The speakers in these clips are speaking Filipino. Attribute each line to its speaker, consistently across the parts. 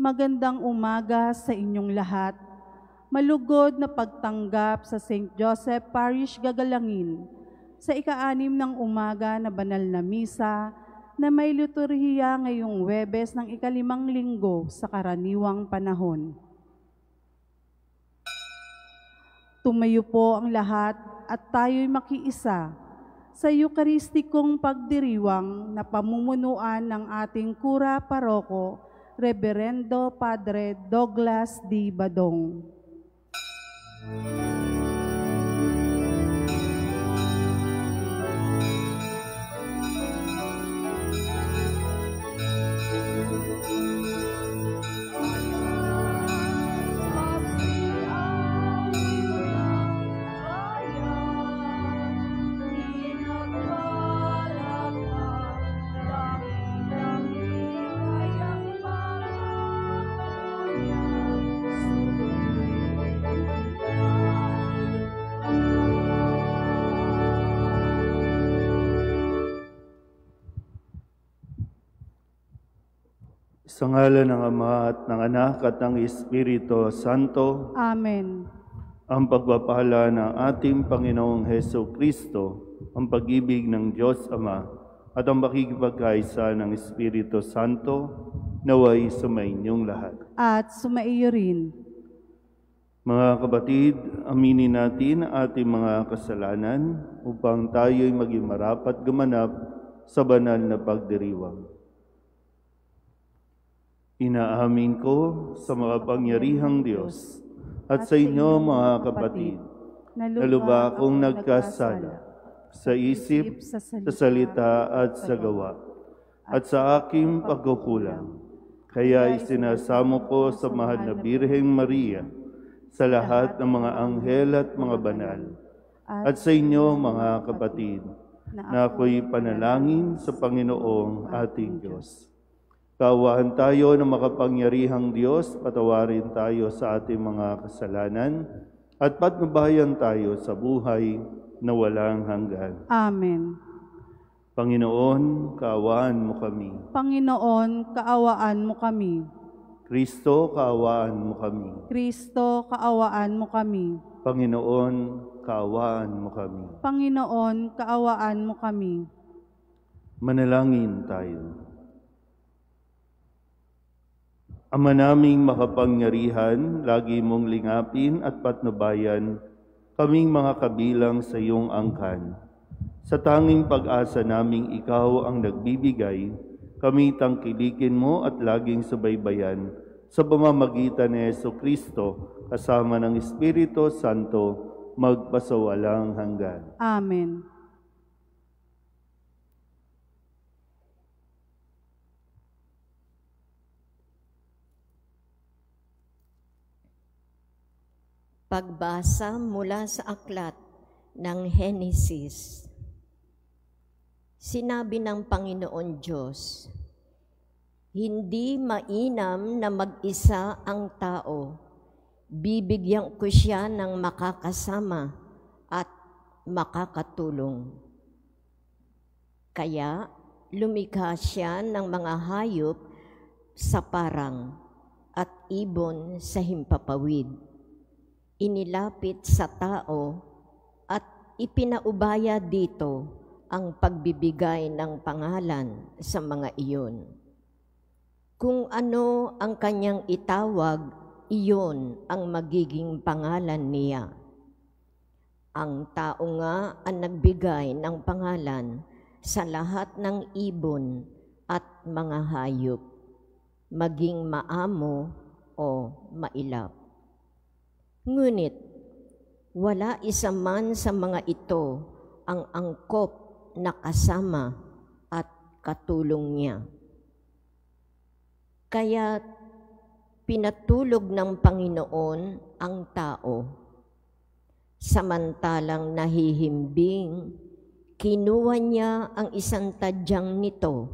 Speaker 1: Magandang umaga sa inyong lahat. Malugod na pagtanggap sa St. Joseph Parish Gagalangin sa ika-6 ng umaga na banal na misa na may liturhiya ngayong Huwebes ng ika-5 linggo sa karaniwang panahon. Tumayo po ang lahat at tayo'y makiisa sa Eucharistikong pagdiriwang na pamumunuan ng ating Kura Paroko, Reverendo Padre Douglas D. Badong.
Speaker 2: Sa ngalan ng Ama at ng Anak at ng Espiritu Santo.
Speaker 1: Amen.
Speaker 2: Ang pagpapala ng ating Panginoong Heso Kristo, ang pag-ibig ng Diyos Ama, at ang pakikipagkaisa ng Espiritu Santo, naway sumainyong lahat.
Speaker 1: At sumaiyo rin.
Speaker 2: Mga kapatid, aminin natin ating mga kasalanan upang tayo'y maging marapat gumanap sa banal na pagdiriwang. Inaamin ko sa makapangyarihang Diyos at sa inyo mga kapatid, na lubha akong nagkasala sa isip, sa salita at sa gawa, at sa aking pagkukulang. Kaya isinasamo ko sa mahal na Birheng Maria, sa lahat ng mga anghel at mga banal, at sa inyo mga kapatid, na ako'y panalangin sa Panginoong ating Diyos. Kaawaan tayo ng makapangyarihang Diyos, patawarin tayo sa ating mga kasalanan, at patnubayan tayo sa buhay na walang hanggan.
Speaker 1: Amen.
Speaker 2: Panginoon, kaawaan mo kami.
Speaker 1: Panginoon, kaawaan mo kami.
Speaker 2: Kristo, kaawaan mo kami.
Speaker 1: Kristo, kaawaan mo kami.
Speaker 2: Panginoon, kaawaan mo kami.
Speaker 1: Panginoon, kaawaan mo kami.
Speaker 2: Manalangin tayo. Ama naming makapangyarihan, lagi mong lingapin at patnubayan kaming mga kabilang sa iyong angkan. Sa tanging pag-asa naming ikaw ang nagbibigay, kami tangkilikin mo at laging subaybayan sa pamamagitan ni Heso Kristo kasama ng Espiritu Santo magpasawalang hanggan.
Speaker 1: Amen.
Speaker 3: Pagbasa mula sa aklat ng Henesis. Sinabi ng Panginoon Diyos, "Hindi mainam na mag-isa ang tao. Bibigyan ko siya ng makakasama at makakatulong." Kaya lumikha siya ng mga hayop sa parang at ibon sa himpapawid. Inilapit sa tao at ipinaubaya dito ang pagbibigay ng pangalan sa mga iyon. Kung ano ang kanyang itawag, iyon ang magiging pangalan niya. Ang tao nga ang nagbigay ng pangalan sa lahat ng ibon at mga hayop, maging maamo o mailap. Ngunit wala isa man sa mga ito ang angkop na kasama at katulong niya. Kaya pinatulog ng Panginoon ang tao. Samantalang nahihimbing, kinuha niya ang isang tadyang nito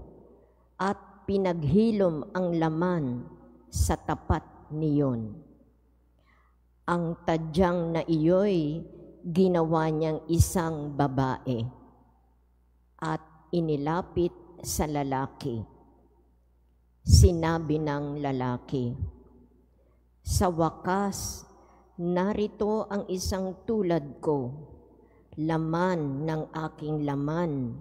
Speaker 3: at pinaghilom ang laman sa tapat niyon. Ang tadyang na iyo'y ginawa niyang isang babae at inilapit sa lalaki. Sinabi ng lalaki, "Sa wakas, narito ang isang tulad ko, laman ng aking laman,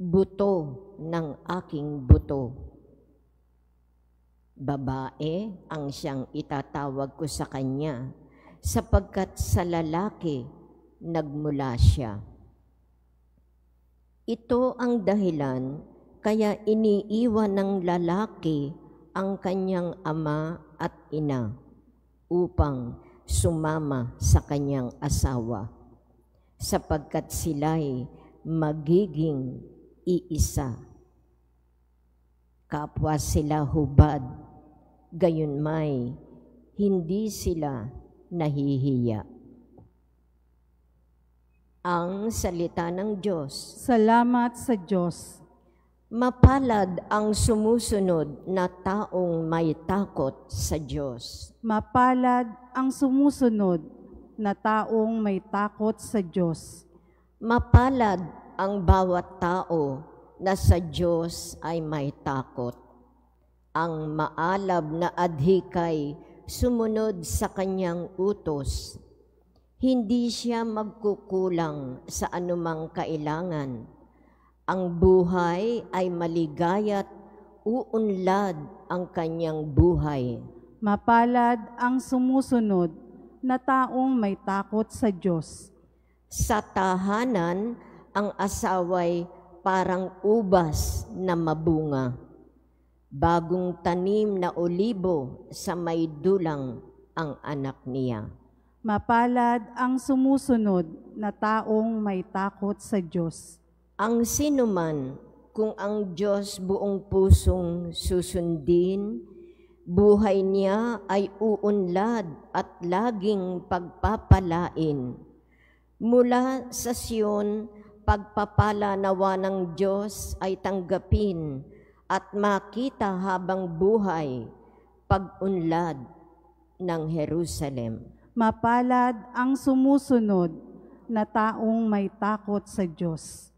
Speaker 3: buto ng aking buto." Babae ang siyang itatawag ko sa kanya, sapagkat sa lalaki nagmula siya. Ito ang dahilan kaya iniiwan ng lalaki ang kanyang ama at ina upang sumama sa kanyang asawa, sapagkat sila'y magiging iisa. Kapwa sila hubad, gayunmay hindi sila nahihiya. Ang salita ng Diyos.
Speaker 1: Salamat sa Diyos.
Speaker 3: Mapalad ang sumusunod na taong may takot sa Diyos.
Speaker 1: Mapalad ang sumusunod na taong may takot sa Diyos.
Speaker 3: Mapalad ang bawat tao na sa Diyos ay may takot. Ang maalab na adhikay sumunod sa kanyang utos. Hindi siya magkukulang sa anumang kailangan. Ang buhay ay maligaya't uunlad ang kanyang buhay.
Speaker 1: Mapalad ang sumusunod na taong may takot sa Diyos.
Speaker 3: Sa tahanan, ang asaway parang ubas na mabunga. Bagong tanim na olibo sa may dulang ang anak niya.
Speaker 1: Mapalad ang sumusunod na taong may takot sa Diyos.
Speaker 3: Ang sinuman, kung ang Diyos buong pusong susundin, buhay niya ay uunlad at laging pagpapalain. Mula sa Siyon, pagpapala nawa ng Diyos ay tanggapin at makita habang buhay, pag-unlad ng Jerusalem.
Speaker 1: Mapalad ang sumusunod na taong may takot sa Diyos.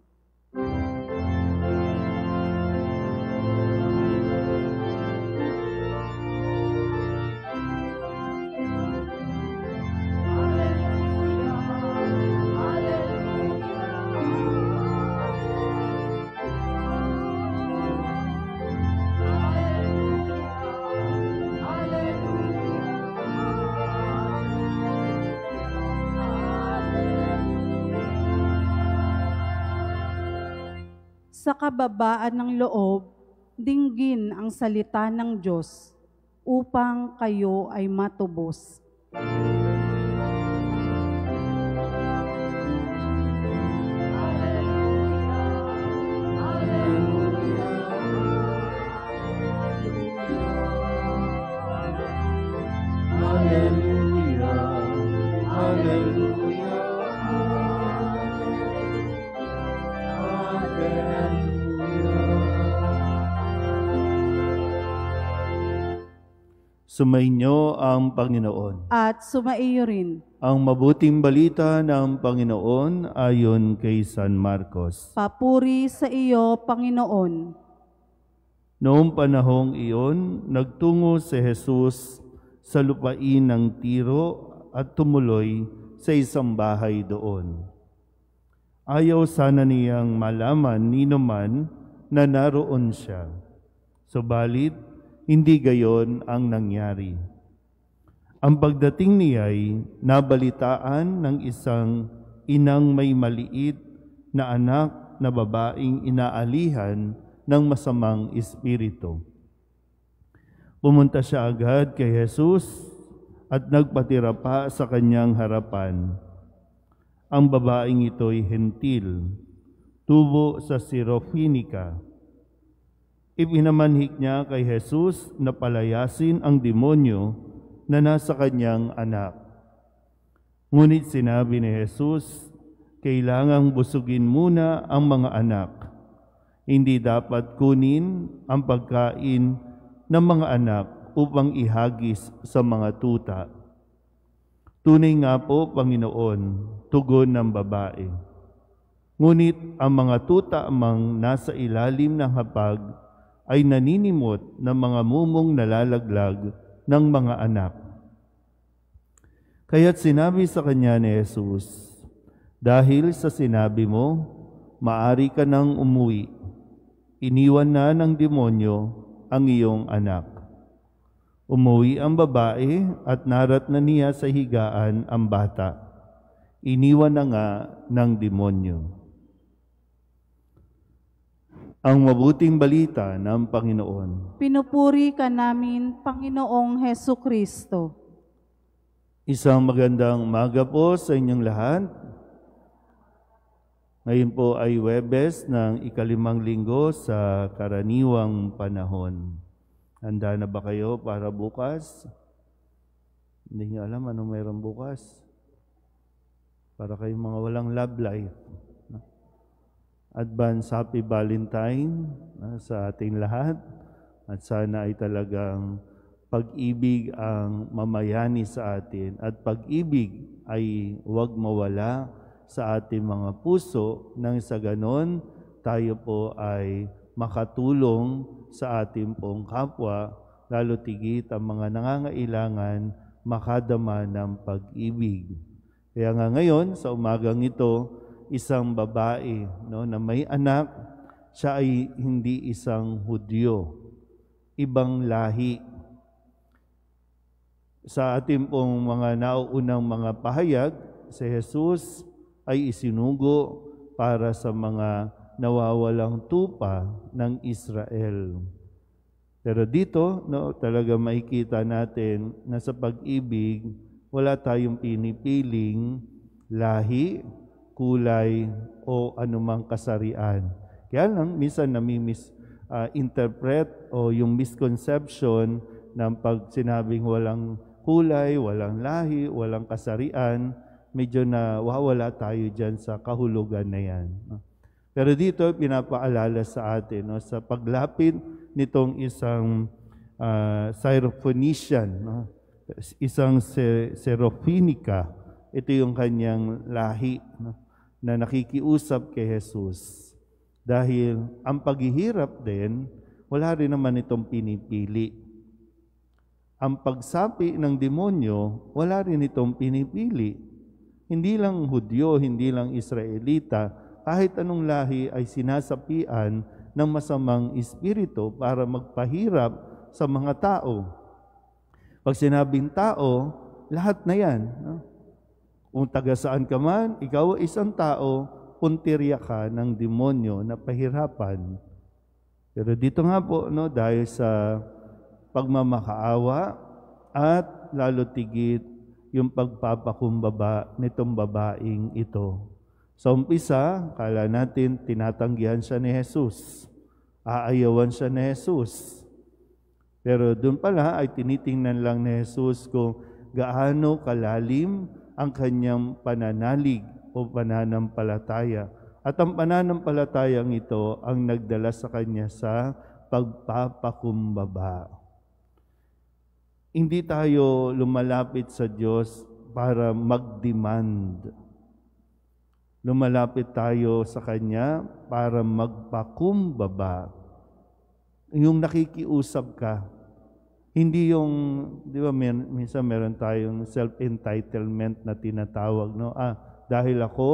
Speaker 1: Sa kababaan ng loob, dinggin ang salita ng Diyos upang kayo ay matubos.
Speaker 2: Sumainyo ang Panginoon.
Speaker 1: At sumaiyo rin.
Speaker 2: Ang mabuting balita ng Panginoon ayon kay San Marcos.
Speaker 1: Papuri sa iyo, Panginoon.
Speaker 2: Noong panahong iyon, nagtungo si Jesus sa lupain ng Tiro at tumuloy sa isang bahay doon. Ayaw sana niyang malaman ninuman na naroon siya. Subalit, hindi gayon ang nangyari. Ang pagdating niya'y nabalitaan ng isang inang may maliit na anak na babaeng inaalihan ng masamang espiritu. Pumunta siya agad kay Jesus at nagpatira pa sa kanyang harapan. Ang babaeng ito'y hentil, tubo sa Syrophonica. Ipinamanhik niya kay Jesus na palayasin ang demonyo na nasa kanyang anak. Ngunit sinabi ni Jesus, kailangang busugin muna ang mga anak. Hindi dapat kunin ang pagkain ng mga anak upang ihagis sa mga tuta. Tunay nga po, Panginoon, tugon ng babae. Ngunit ang mga tuta amang nasa ilalim ng hapag ay naninimot ng mga mumong nalalaglag ng mga anak. Kaya't sinabi sa kanya ni Jesus, dahil sa sinabi mo, maari ka nang umuwi. Iniwan na ng demonyo ang iyong anak. Umuwi ang babae at narat na niya sa higaan ang bata. Iniwan na nga ng demonyo. Ang mabuting balita ng Panginoon.
Speaker 1: Pinupuri ka namin, Panginoong Hesu Kristo.
Speaker 2: Isang magandang umaga po sa inyong lahat. Ngayon po ay Huwebes ng ika-5 linggo sa karaniwang panahon. Handa na ba kayo para bukas? Hindi niyo alam anong mayroon bukas. Para kayong mga walang love life. Advance Happy Valentine sa ating lahat. At sana ay talagang pag-ibig ang mamayani sa atin. At pag-ibig ay huwag mawala sa ating mga puso nang sa ganon tayo po ay makatulong sa ating pong kapwa, lalo tigit ang mga nangangailangan makadama ng pag-ibig. Kaya nga ngayon, sa umagang ito, isang babae na may anak, siya ay hindi isang Hudyo, ibang lahi. Sa ating pong mga nauunang mga pahayag, si Jesus ay isinugo para sa mga nawawalang tupa ng Israel. Pero dito, talaga makikita natin na sa pag-ibig, wala tayong pinipiling lahi, kulay, o anumang kasarian. Kaya lang, minsan nami-misinterpret o yung misconception ng pag sinabing walang kulay, walang lahi, walang kasarian, medyo nawawala tayo dyan sa kahulugan na yan. Pero dito, pinapaalala sa atin, sa paglapit nitong isang Syrophoenician, isang Serophinica, ito yung kanyang lahi na nakikiusap kay Jesus. Dahil ang paghihirap din, wala rin naman itong pinipili. Ang pagsapi ng demonyo, wala rin itong pinipili. Hindi lang Hudyo, hindi lang Israelita, kahit anong lahi ay sinasapian ng masamang espiritu para magpahirap sa mga tao. Pag sinabing tao, lahat na yan. Kung taga saan ka man, ikaw ay isang tao, puntirya ka ng demonyo na pahirapan. Pero dito nga po, dahil sa pagmamakaawa at lalo tigit yung pagpapakumbaba nitong babaeng ito. Sa umpisa, kala natin tinatanggihan siya ni Jesus. Aayawan siya ni Jesus. Pero doon pala ay tinitingnan lang ni Jesus kung gaano kalalim ang kanyang pananalig o pananampalataya. At ang pananampalatayang ito ang nagdala sa kanya sa pagpapakumbaba. Hindi tayo lumalapit sa Diyos para mag-demand. Lumalapit tayo sa Kanya para magpakumbaba. Yung nakikiusap ka. Hindi yung, di ba, minsan meron tayong self-entitlement na tinatawag, dahil ako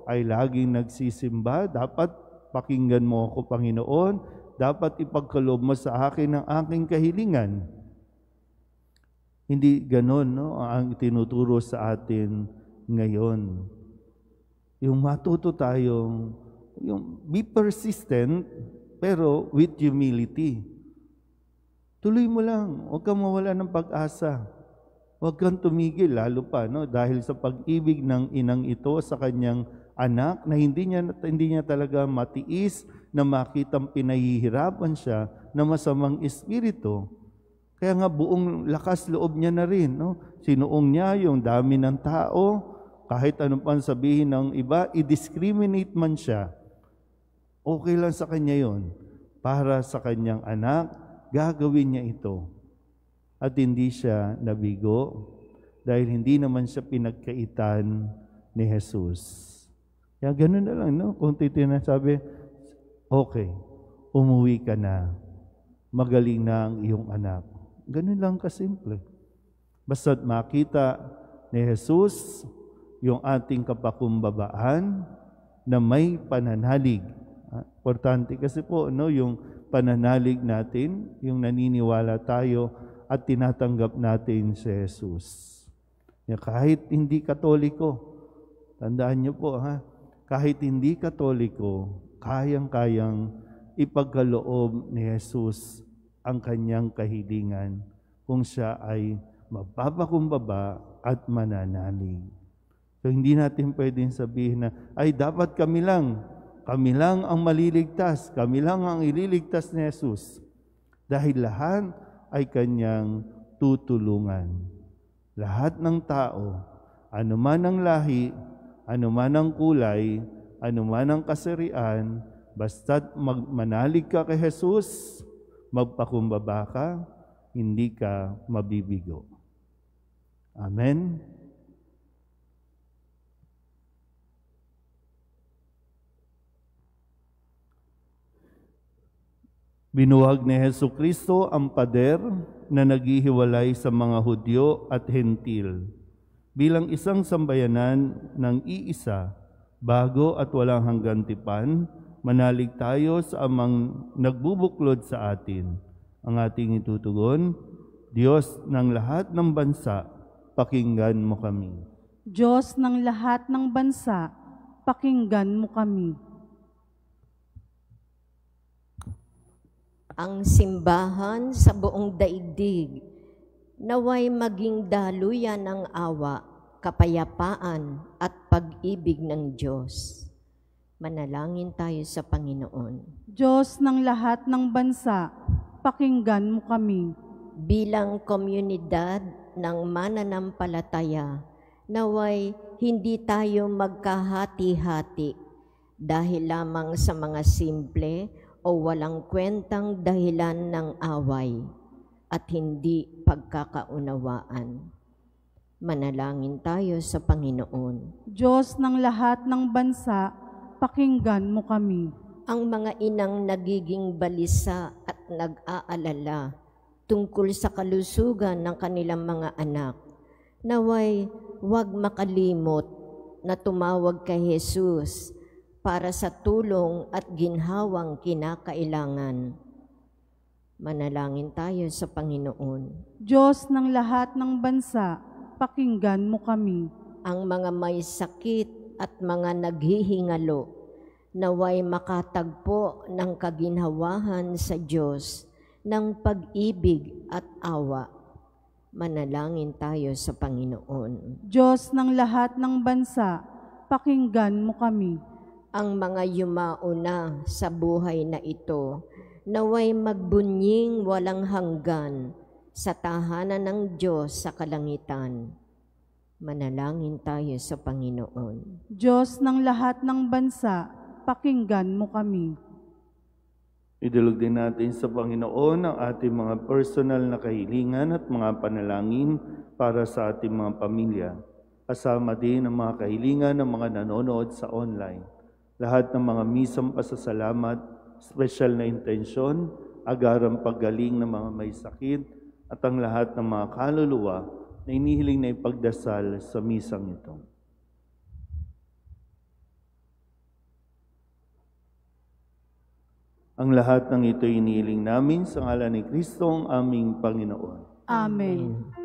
Speaker 2: ay laging nagsisimba, dapat pakinggan mo ako, Panginoon, dapat ipagkaloob mo sa akin ang aking kahilingan. Hindi ganon ang tinuturo sa atin ngayon. Yung matuto tayong, be persistent, pero with humility. Tuloy mo lang, huwag kang mawala ng pag-asa. Huwag kang tumigil, lalo pa, dahil sa pag-ibig ng inang ito sa kanyang anak, na hindi niya talaga matiis na makitang pinahihirapan siya ng masamang espiritu. Kaya nga buong lakas loob niya na rin. Sinuong niya yung dami ng tao, kahit anong pang sabihin ng iba, i-discriminate man siya. Okay lang sa kanya yon. Para sa kanyang anak, gagawin niya ito. At hindi siya nabigo, dahil hindi naman siya pinagkaitan ni Jesus. Kaya ganun na lang, kung titinasabi, okay, umuwi ka na. magaling na ang iyong anak. Ganun lang kasimple. Basta't makita ni Jesus yung ating kapakumbabaan na may pananalig. Importante kasi po, no, yung pananalig natin, yung naniniwala tayo at tinatanggap natin si Jesus. Kahit hindi Katoliko, tandaan niyo po, kahit hindi Katoliko, kayang-kayang ipagkaloob ni Jesus ang kanyang kahilingan kung siya ay magpapakumbaba at mananalig. So hindi natin pwedeng sabihin na, ay dapat kami lang ang maliligtas, kami lang ang ililigtas ni Jesus. Dahil lahat ay kanyang tutulungan. Lahat ng tao, anuman ang lahi, anuman ang kulay, anuman ang kasarian, basta't manalig ka kay Jesus, magpakumbaba ka, hindi ka mabibigo. Amen? Binuhag ni Jesucristo ang pader na naghihiwalay sa mga Hudyo at Hentil bilang isang sambayanan ng iisa, bago at walang hanggang tipan. Manalig tayo sa amang nagbubuklod sa atin. Ang ating itutugon, Diyos ng lahat ng bansa, pakinggan mo kami.
Speaker 1: Diyos ng lahat ng bansa, pakinggan mo kami.
Speaker 3: Ang simbahan sa buong daigdig, naway maging daluyan ng awa, kapayapaan at pag-ibig ng Diyos. Manalangin tayo sa Panginoon.
Speaker 1: Diyos ng lahat ng bansa, pakinggan mo kami.
Speaker 3: Bilang komunidad ng mananampalataya, naway hindi tayo magkahati-hati dahil lamang sa mga simple o walang kwentang dahilan ng away at hindi pagkakaunawaan. Manalangin tayo sa Panginoon.
Speaker 1: Diyos ng lahat ng bansa, pakinggan mo kami.
Speaker 3: Ang mga inang nagiging balisa at nag-aalala tungkol sa kalusugan ng kanilang mga anak, naway huwag makalimot na tumawag kay Jesus para sa tulong at ginhawang kinakailangan. Manalangin tayo sa Panginoon.
Speaker 1: Diyos ng lahat ng bansa, pakinggan mo kami.
Speaker 3: Ang mga may sakit at mga naghihingalo, naway makatagpo ng kaginhawahan sa Diyos ng pag-ibig at awa. Manalangin tayo sa Panginoon.
Speaker 1: Diyos ng lahat ng bansa, pakinggan mo kami.
Speaker 3: Ang mga yumauna sa buhay na ito, naway magbunying walang hanggan sa tahanan ng Diyos sa kalangitan. Manalangin tayo sa Panginoon.
Speaker 1: Diyos ng lahat ng bansa, pakinggan mo kami.
Speaker 2: Idulog din natin sa Panginoon ang ating mga personal na kahilingan at mga panalangin para sa ating mga pamilya. Kasama din ang mga kahilingan ng mga nanonood sa online. Lahat ng mga misang pasasalamat, special na intensyon, agarang paggaling ng mga may sakit, at ang lahat ng mga kaluluwa na inihiling na ipagdasal sa misang ito. Ang lahat ng ito inihiling namin sa ngalan ni Kristo ang aming Panginoon.
Speaker 1: Amen.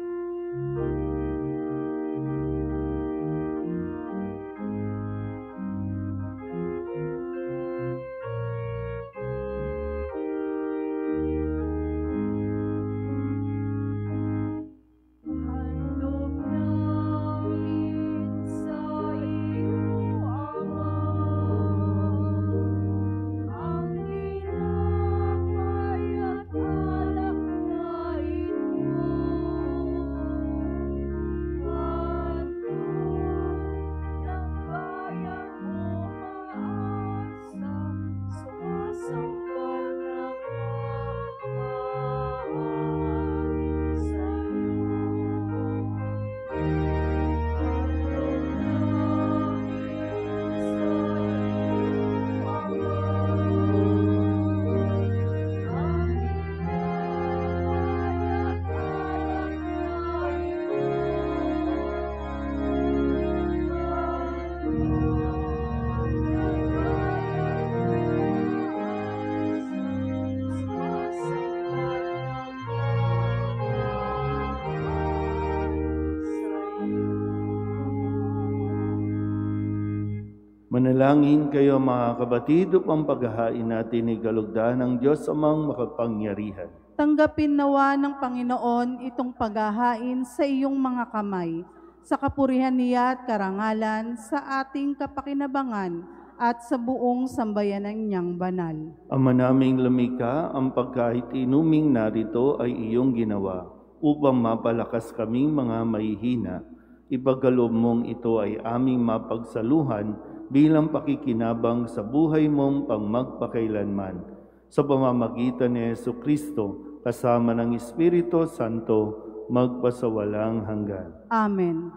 Speaker 2: Manalangin kayo mga kapatid upang paghahain natin ay kalugdan ng Diyos amang makapangyarihan.
Speaker 1: Tanggapin nawa ng Panginoon itong paghahain sa iyong mga kamay, sa kapurihan niya at karangalan, sa ating kapakinabangan at sa buong sambayanan niyang banal.
Speaker 2: Ama naming lumikha, ang pagkahit inuming narito ay iyong ginawa, upang mapalakas kaming mga mahihina. Ipagkaloob mong ito ay aming mapagsaluhan bilang pakikinabang sa buhay mong pangmagpakailanman. Sa pamamagitan ni Jesucristo, kasama ng Espiritu Santo, magpasawalang hanggan.
Speaker 1: Amen.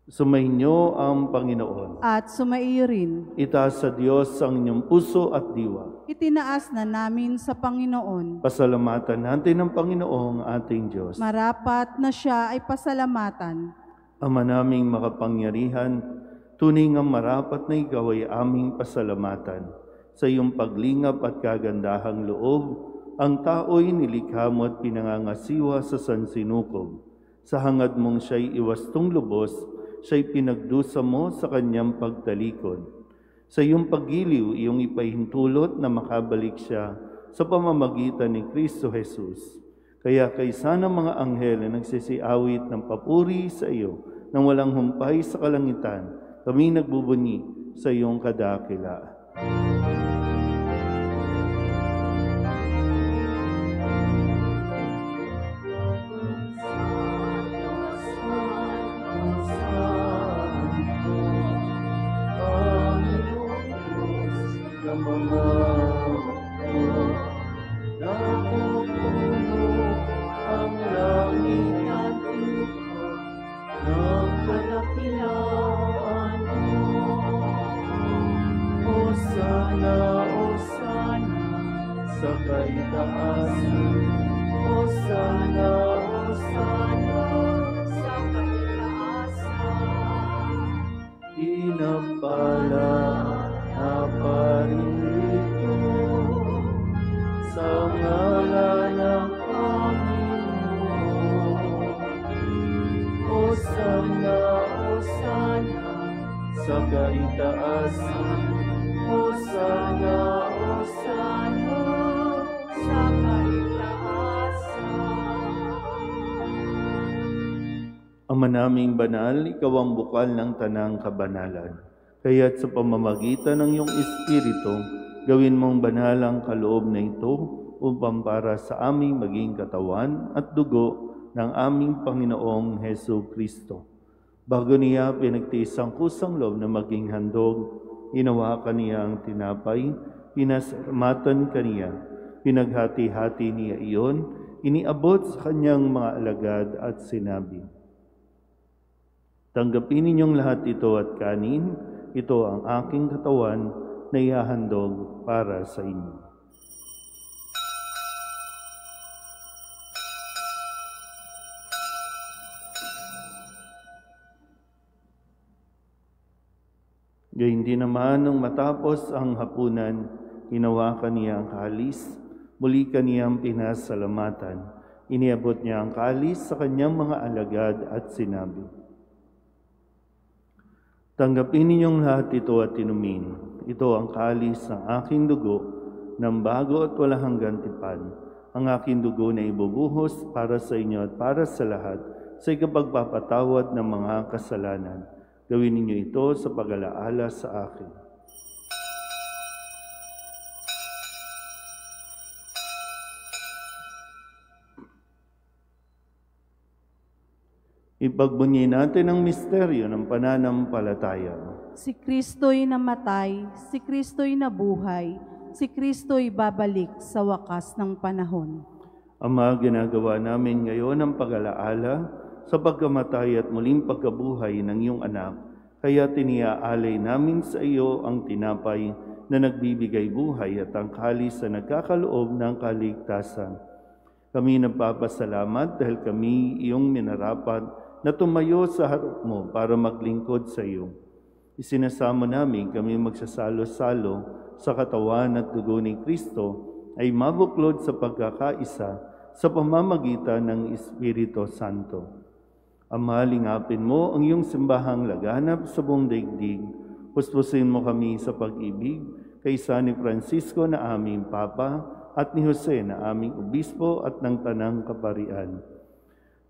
Speaker 2: Sumainyo ang Panginoon.
Speaker 1: At sumaiyo rin.
Speaker 2: Itaas sa Diyos ang inyong puso at diwa.
Speaker 1: Itinaas na namin sa Panginoon.
Speaker 2: Pasalamatan natin ang Panginoong ating Diyos.
Speaker 1: Marapat na siya ay pasalamatan.
Speaker 2: Ama naming makapangyarihan, tunay nga marapat na ikaw ay aming pasalamatan. Sa iyong paglingap at kagandahang loob, ang tao'y nilikha mo at pinangangasiwa sa sansinukob. Sa hangad mong siya'y iwastong lubos, siya'y pinagdusa mo sa kanyang pagtalikod. Sa iyong paggiliw, iyong ipahintulot na makabalik siya sa pamamagitan ni Kristo Jesus. Kaya kaysa ng mga anghel na nagsisiawit ng papuri sa iyo, nang walang humpay sa kalangitan, kami nagbubunyi sa iyong kadakilaan. Sa kaitaasan, Hosana, Hosana, sa kaitaasan. Ama naming banal, ikaw ang bukal ng tanang kabanalan. Kaya't sa pamamagitan ng iyong Espiritu, gawin mong banal ang kaloob na ito upang para sa aming maging katawan at dugo ng aming Panginoong Jesucristo. Bago niya pinagtiis ang kusang loob na maging handog, hinawakan niya ang tinapay, pinasalamatan kaniya, pinaghati-hati niya iyon, iniabot sa kanyang mga alagad at sinabi, "Tanggapin ninyong lahat ito at kanin, ito ang aking katawan na ihahandog para sa inyo." Gayun din naman nung matapos ang hapunan, hinawakan niya ang kalis, muli kaniyang pinasalamatan. Iniabot niya ang kalis sa kanyang mga alagad at sinabi, "Tanggapin ninyong lahat ito at inumin. Ito ang kalis ng aking dugo, ng bago at walang hanggang tipan. Ang aking dugo na ibubuhos para sa inyo at para sa lahat sa ikapagpapatawad ng mga kasalanan. Gawin ninyo ito sa pag-alaala sa akin." Ipagbunyi natin ang misteryo ng pananampalataya.
Speaker 1: Si Kristo'y namatay, si Kristo'y nabuhay, si Kristo'y babalik sa wakas ng panahon.
Speaker 2: Ama, ginagawa namin ngayon ang pag-alaala sa pagkamatay at muling pagkabuhay ng iyong anak, kaya tiniaalay namin sa iyo ang tinapay na nagbibigay buhay at ang kalis na nagkakaloob ng kaligtasan. Kami nagpapasalamat dahil kami iyong minarapat na tumayo sa harap mo para maglingkod sa iyo. Isinasamo namin kami magsasalo-salo sa katawan at dugo ni Kristo ay mabuklod sa pagkakaisa sa pamamagitan ng Espiritu Santo. Ama, lingapin mo ang iyong simbahang laganap sa buong daigdig. Puspusin mo kami sa pag-ibig kay San Francisco na aming Papa at ni Jose na aming Obispo at ng Tanang Kaparian.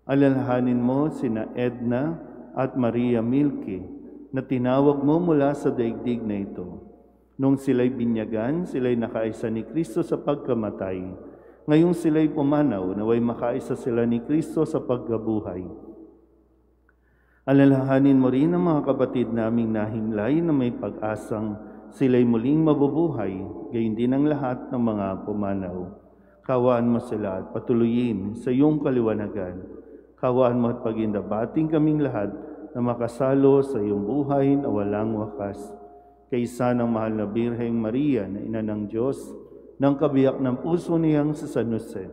Speaker 2: Alalahanin mo sina Edna at Maria Milke na tinawag mo mula sa daigdig na ito. Nung sila'y binyagan, sila'y nakaisa ni Kristo sa pagkamatay. Ngayong sila'y pumanaw, naway makaisa sila ni Kristo sa pagkabuhay. Alalahanin mo rin ang mga kapatid naming nahimlay na may pag-asang sila'y muling mabubuhay, gayon din ang lahat ng mga pumanaw. Kawaan mo sila at patuloyin sa iyong kaliwanagan. Kawaan mo at pagindabating kaming lahat na makasalo sa iyong buhay na walang wakas. Kaysa ng mahal na Birheng Maria na ina ng Diyos, ng kabiyak ng puso niyang sa San Jose,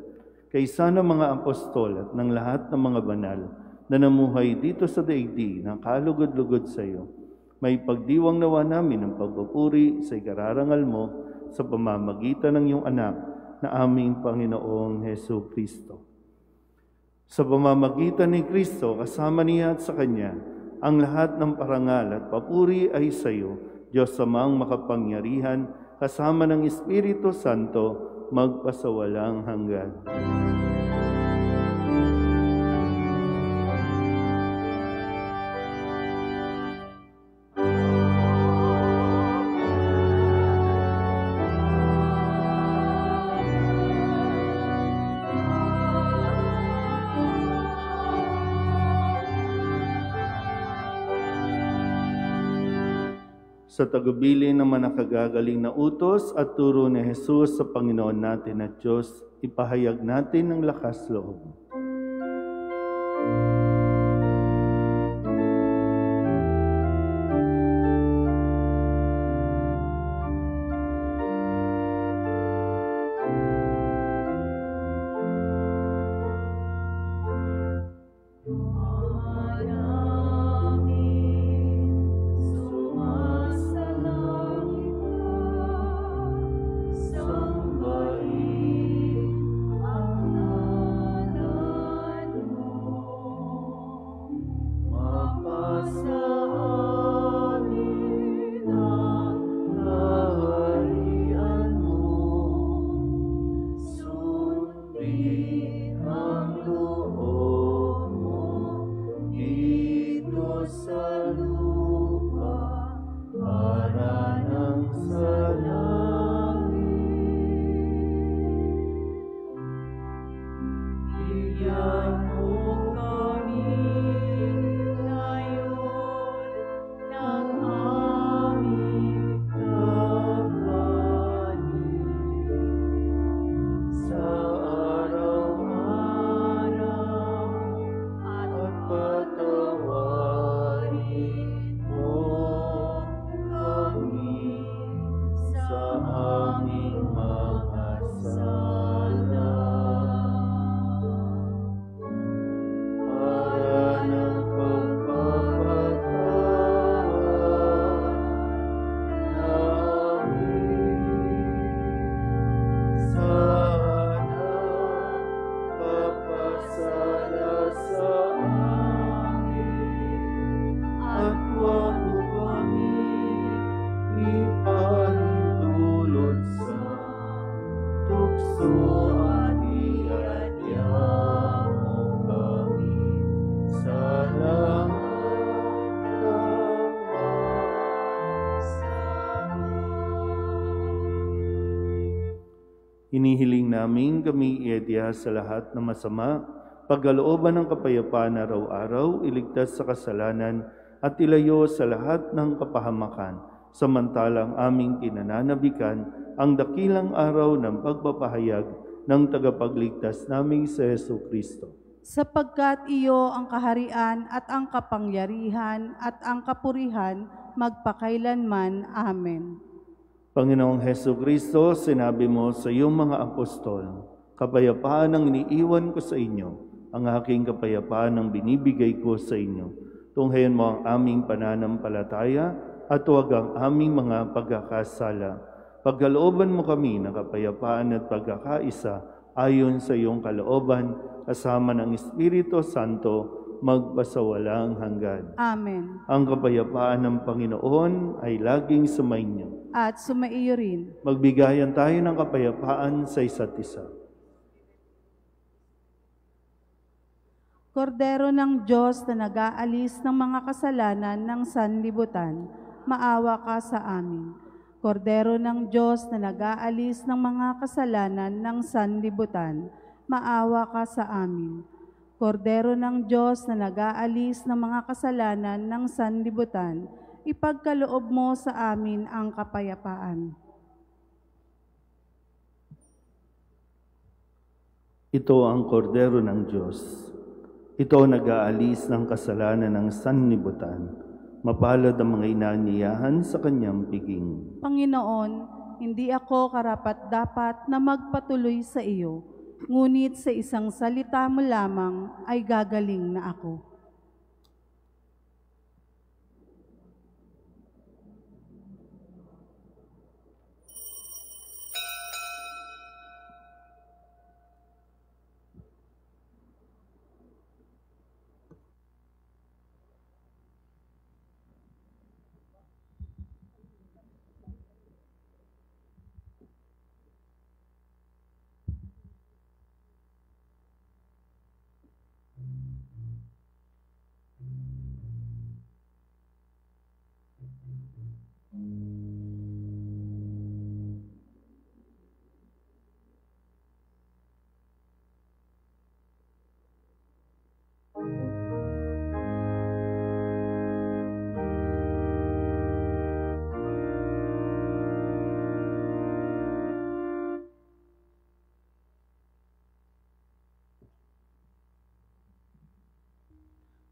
Speaker 2: kaysa ng mga apostol at ng lahat ng mga banal na namuhay dito sa daigdig ng kalugod-lugod sa iyo, may pagdiwang nawa namin ng pagpupuri sa ikararangal mo sa pamamagitan ng iyong anak na aming Panginoong Hesu Kristo. Sa pamamagitan ni Kristo, kasama niya at sa Kanya, ang lahat ng parangal at papuri ay sa iyo, Diyos Amang makapangyarihan, kasama ng Espiritu Santo, magpasawalang hanggan. Sa tagubilin ng manakagagaling na utos at turo ni Jesus sa Panginoon natin at Diyos, ipahayag natin ang lakas loob. Hinihiling namin kami iadya sa lahat ng masama, pagkalooban ng kapayapaan araw-araw, iligtas sa kasalanan at ilayo sa lahat ng kapahamakan, samantalang aming kinananabikan ang dakilang araw ng pagpapahayag ng tagapagligtas naming si Hesu Kristo.
Speaker 1: Sapagkat iyo ang kaharian at ang kapangyarihan at ang kapurihan magpakailanman. Amen.
Speaker 2: Panginoong Hesu Kristo, sinabi mo sa iyong mga apostol, kapayapaan ang iniiwan ko sa inyo, ang aking kapayapaan ang binibigay ko sa inyo. Tunghayan mo ang aming pananampalataya at huwag ang aming mga pagkakasala. Pagkalooban mo kami ng kapayapaan at pagkakaisa ayon sa iyong kalooban, kasama ng Espiritu Santo, magpasawalang hanggan.
Speaker 1: Amen.
Speaker 2: Ang kapayapaan ng Panginoon ay laging sumainyo.
Speaker 1: At sumaiyo rin.
Speaker 2: Magbigayan tayo ng kapayapaan sa isa't isa.
Speaker 1: Kordero ng Diyos na nag-aalis ng mga kasalanan ng sanlibutan, maawa ka sa amin. Kordero ng Diyos na nag-aalis ng mga kasalanan ng sanlibutan, maawa ka sa amin. Kordero ng Diyos na nag-aalis ng mga kasalanan ng sanlibutan, ipagkaloob mo sa amin ang kapayapaan.
Speaker 2: Ito ang kordero ng Diyos. Ito nag-aalis ng kasalanan ng sanlibutan. Mapalad ang mga inaanyayahan sa kanyang piging.
Speaker 1: Panginoon, hindi ako karapat-dapat na magpatuloy sa iyo, ngunit sa isang salita mo lamang ay gagaling na ako.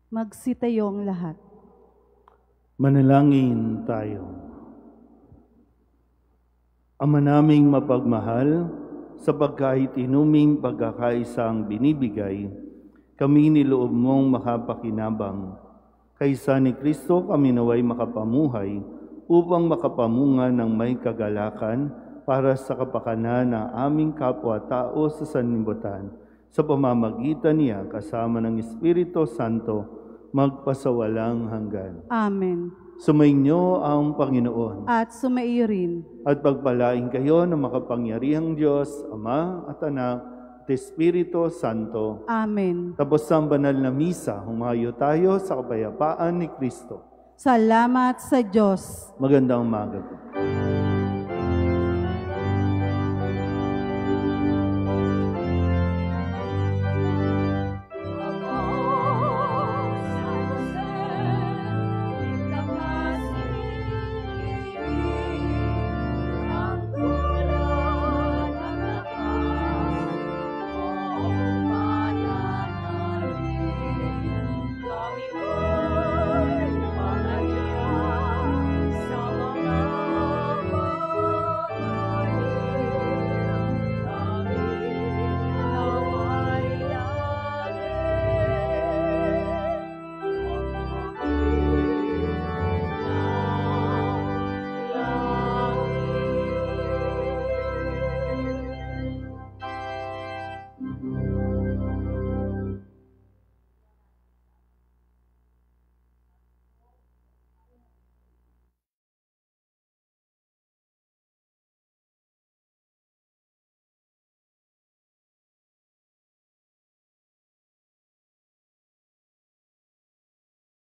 Speaker 1: Magsitayong lahat.
Speaker 2: Manalangin tayo. Ama naming mapagmahal, sa pagkahit inuming pagkakaisang binibigay, kami niloob mong makapakinabang. Kaysa ni Kristo kami naway makapamuhay upang makapamunga ng may kagalakan para sa kapakanan ng aming kapwa-tao sa sanlibutan. Sa pamamagitan niya kasama ng Espiritu Santo, magpasawalang hanggan.
Speaker 1: Amen.
Speaker 2: Sumainyo ang Panginoon.
Speaker 1: At sumaiyo rin.
Speaker 2: At pagpalain kayo ng makapangyarihang Diyos, Ama at Anak at Espiritu Santo.
Speaker 1: Amen.
Speaker 2: Tapos ang banal na misa, humayo tayo sa kapayapaan ni Kristo.
Speaker 1: Salamat sa Diyos.
Speaker 2: Magandang umaga po.